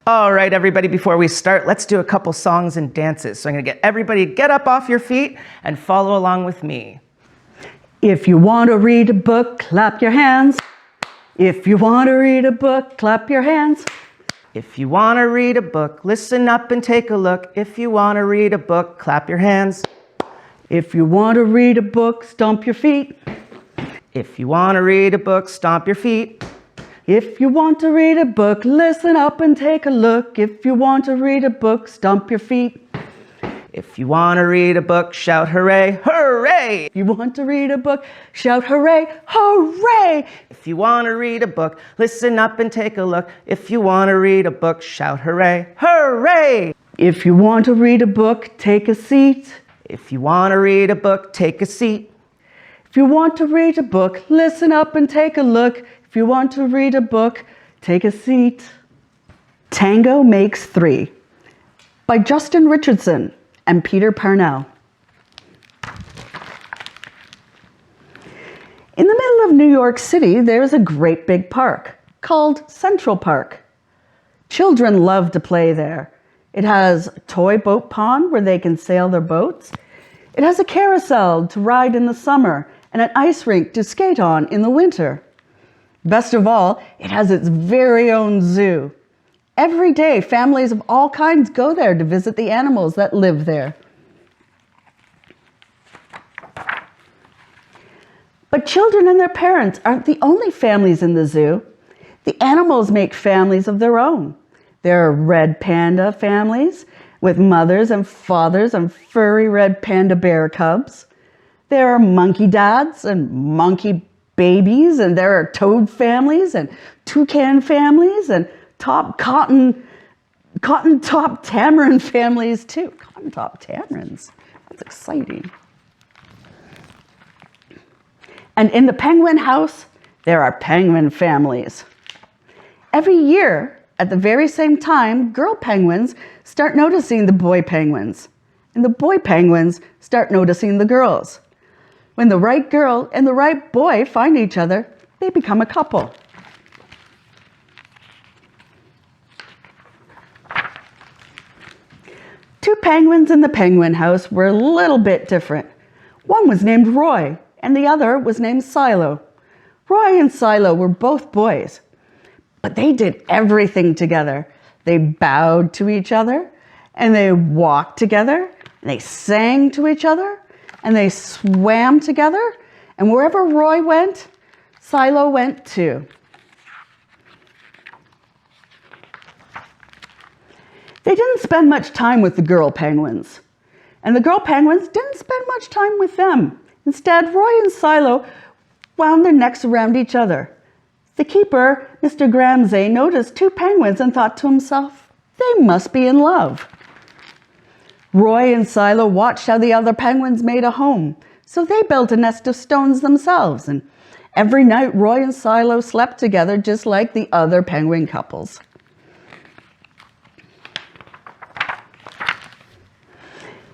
All right, everybody, before we start, let's do a couple songs and dances. So I'm gonna get everybody to get up off your feet and follow along with me. If you want to read a book, clap your hands. If you want to read a book, clap your hands. If you want to read a book, listen up and take a look. If you want to read a book, clap your hands. If you want to read a book, stomp your feet. If you want to read a book, stomp your feet. If you want to read a book, listen up and take a look. If you want to read a book, stomp your feet. If you want to read a book, shout hooray, hooray! If you want to read a book, shout hooray, hooray! If you want to read a book, listen up and take a look. If you want to read a book, shout hooray, hooray! If you want to read a book, take a seat. If you want to read a book, take a seat. If you want to read a book, listen up and take a look. If you want to read a book, take a seat. Tango Makes Three by Justin Richardson and Peter Parnell. In the middle of New York City, there's a great big park called Central Park. Children love to play there. It has a toy boat pond where they can sail their boats. It has a carousel to ride in the summer and an ice rink to skate on in the winter. Best of all, it has its very own zoo. Every day, families of all kinds go there to visit the animals that live there. But children and their parents aren't the only families in the zoo. The animals make families of their own. There are red panda families with mothers and fathers and furry red panda bear cubs. There are monkey dads and monkey babies, and there are toad families and toucan families and cotton top tamarin families too. Cotton top tamarins, that's exciting. And in the penguin house, there are penguin families. Every year, at the very same time, girl penguins start noticing the boy penguins, and the boy penguins start noticing the girls. When the right girl and the right boy find each other, they become a couple. Two penguins in the penguin house were a little bit different. One was named Roy, and the other was named Silo. Roy and Silo were both boys, but they did everything together. They bowed to each other, and they walked together, and they sang to each other, and they swam together, and wherever Roy went, Silo went too. They didn't spend much time with the girl penguins, and the girl penguins didn't spend much time with them. Instead, Roy and Silo wound their necks around each other. The keeper, Mr. Gramsay, noticed two penguins and thought to himself, they must be in love. Roy and Silo watched how the other penguins made a home, so they built a nest of stones themselves, and every night Roy and Silo slept together just like the other penguin couples.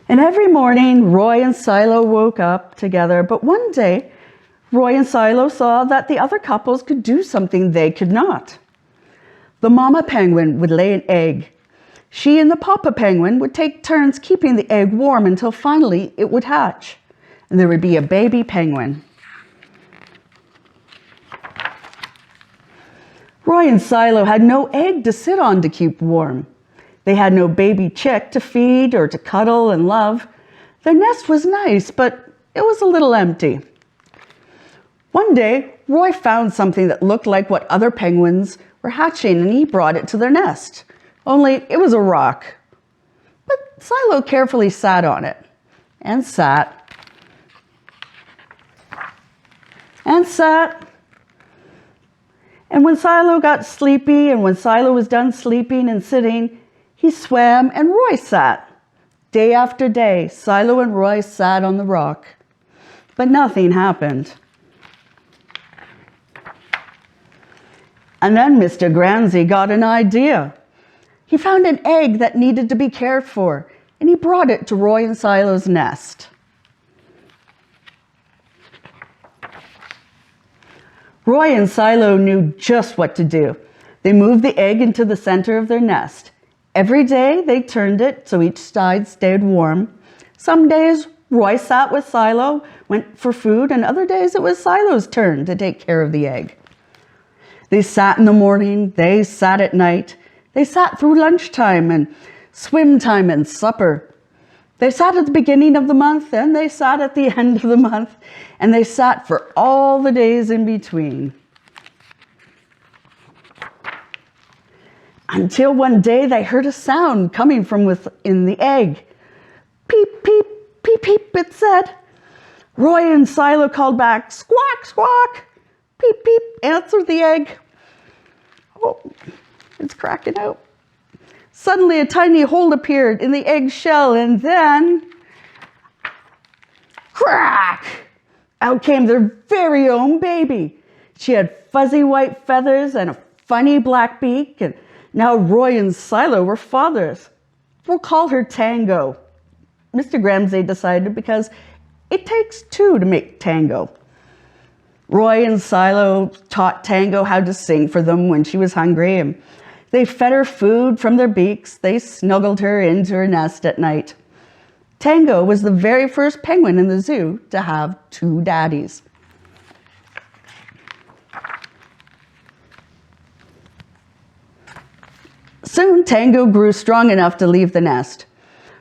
And every morning, Roy and Silo woke up together, but one day, Roy and Silo saw that the other couples could do something they could not. The mama penguin would lay an egg. She and the papa penguin would take turns keeping the egg warm until finally it would hatch, and there would be a baby penguin. Roy and Silo had no egg to sit on to keep warm. They had no baby chick to feed or to cuddle and love. Their nest was nice, but it was a little empty. One day, Roy found something that looked like what other penguins were hatching, and he brought it to their nest. Only it was a rock. But Silo carefully sat on it, and sat, and sat. And when Silo got sleepy, and when Silo was done sleeping and sitting, he swam and Roy sat. Day after day, Silo and Roy sat on the rock. But nothing happened. And then Mr. Gramsay got an idea. He found an egg that needed to be cared for, and he brought it to Roy and Silo's nest. Roy and Silo knew just what to do. They moved the egg into the center of their nest. Every day they turned it so each side stayed warm. Some days Roy sat with Silo, went for food, and other days it was Silo's turn to take care of the egg. They sat in the morning, they sat at night. They sat through lunchtime and swim time and supper. They sat at the beginning of the month and they sat at the end of the month, and they sat for all the days in between. Until one day they heard a sound coming from within the egg. Peep, peep, peep, peep, it said. Roy and Silo called back, squawk, squawk. Peep, peep, answered the egg. Oh, it's cracking out. Suddenly a tiny hole appeared in the egg shell, and then, crack! Out came their very own baby. She had fuzzy white feathers and a funny black beak, and now Roy and Silo were fathers. We'll call her Tango. Mr. Gramsay decided, because it takes two to make tango. Roy and Silo taught Tango how to sing for them when she was hungry, and they fed her food from their beaks. They snuggled her into her nest at night. Tango was the very first penguin in the zoo to have two daddies. Soon Tango grew strong enough to leave the nest.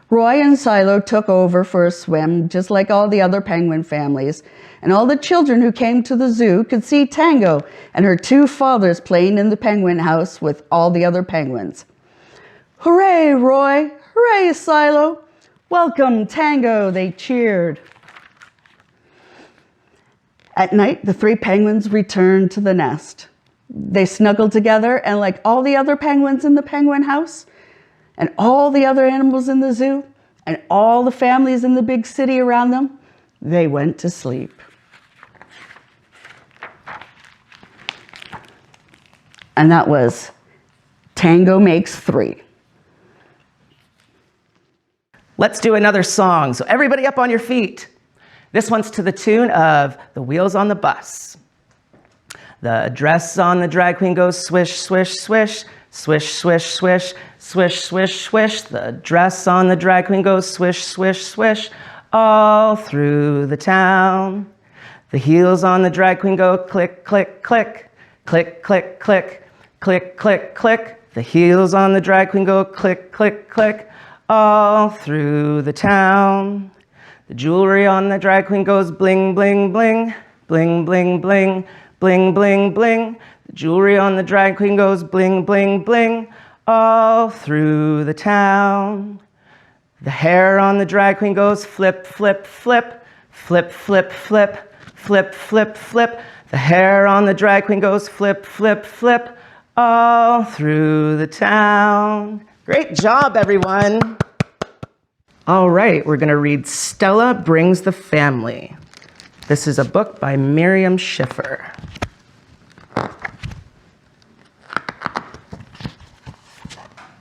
Roy and Silo took over for a swim, just like all the other penguin families, and all the children who came to the zoo could see Tango and her two fathers playing in the penguin house with all the other penguins. Hooray, Roy! Hooray, Silo! Welcome, Tango! They cheered. At night, the three penguins returned to the nest. They snuggled together, and like all the other penguins in the penguin house, and all the other animals in the zoo, and all the families in the big city around them, they went to sleep. And that was Tango Makes Three. Let's do another song. So everybody up on your feet. This one's to the tune of The Wheels on the Bus. The dress on the drag queen goes swish, swish, swish, swish, swish, swish, swish, swish, swish. The dress on the drag queen goes swish, swish, swish, all through the town. The heels on the drag queen go click, click, click, click, click, click, click, click, click. The heels on the drag queen go click, click, click, all through the town. The jewelry on the drag queen goes bling, bling, bling, bling, bling, bling, bling, bling, bling. The jewelry on the drag queen goes bling, bling, bling, all through the town. The hair on the drag queen goes flip, flip, flip, flip, flip, flip, flip, flip, flip. The hair on the drag queen goes flip, flip, flip, all through the town. Great job, everyone. All right, we're going to read Stella Brings the Family. This is a book by Miriam Schiffer.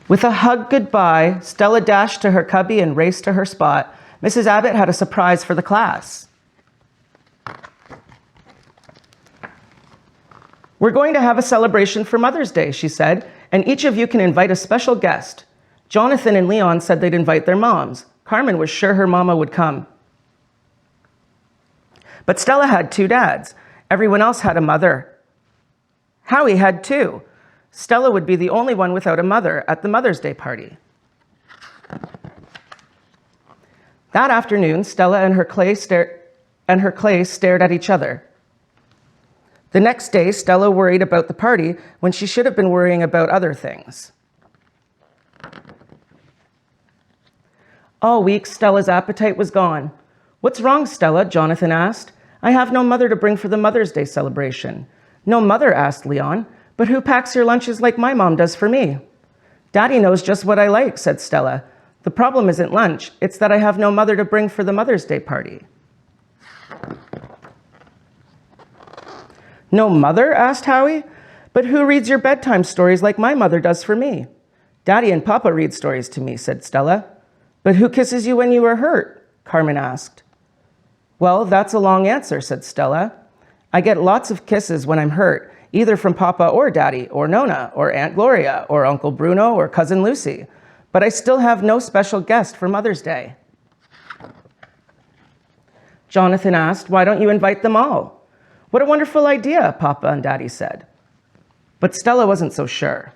With a hug goodbye, Stella dashed to her cubby and raced to her spot. Mrs. Abbott had a surprise for the class. We're going to have a celebration for Mother's Day, she said, and each of you can invite a special guest. Jonathan and Leon said they'd invite their moms. Carmen was sure her mama would come. But Stella had two dads. Everyone else had a mother. Howie had two. Stella would be the only one without a mother at the Mother's Day party. That afternoon, Stella and her clay stared at each other. The next day, Stella worried about the party when she should have been worrying about other things. All week, Stella's appetite was gone. What's wrong, Stella? Jonathan asked. I have no mother to bring for the Mother's Day celebration. No mother, asked Leon. But who packs your lunches like my mom does for me? Daddy knows just what I like, said Stella. The problem isn't lunch. It's that I have no mother to bring for the Mother's Day party. No mother? Asked Howie. But who reads your bedtime stories like my mother does for me? Daddy and Papa read stories to me, said Stella. But who kisses you when you are hurt? Carmen asked. Well, that's a long answer, said Stella. I get lots of kisses when I'm hurt. either from Papa or Daddy or Nona or Aunt Gloria or Uncle Bruno or Cousin Lucy, but I still have no special guest for Mother's Day. Jonathan asked, "Why don't you invite them all?" "What a wonderful idea," Papa and Daddy said. But Stella wasn't so sure.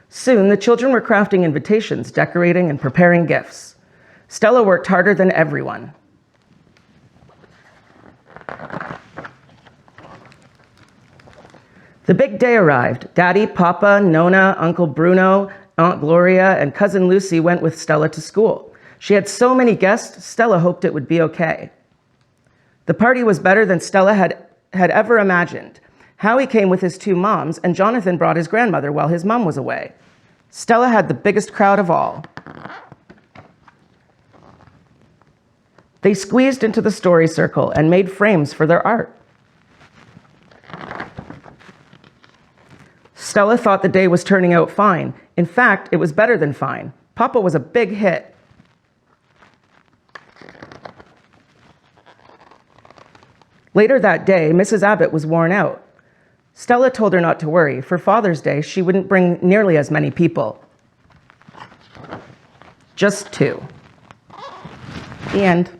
Soon, the children were crafting invitations, decorating, and preparing gifts. Stella worked harder than everyone. The big day arrived. Daddy, Papa, Nona, Uncle Bruno, Aunt Gloria, and Cousin Lucy went with Stella to school. She had so many guests, Stella hoped it would be okay. The party was better than Stella had ever imagined. Howie came with his two moms, and Jonathan brought his grandmother while his mom was away. Stella had the biggest crowd of all. They squeezed into the story circle and made frames for their art. Stella thought the day was turning out fine. In fact, it was better than fine. Papa was a big hit. Later that day, Mrs. Abbott was worn out. Stella told her not to worry. For Father's Day, she wouldn't bring nearly as many people. Just 2. The end.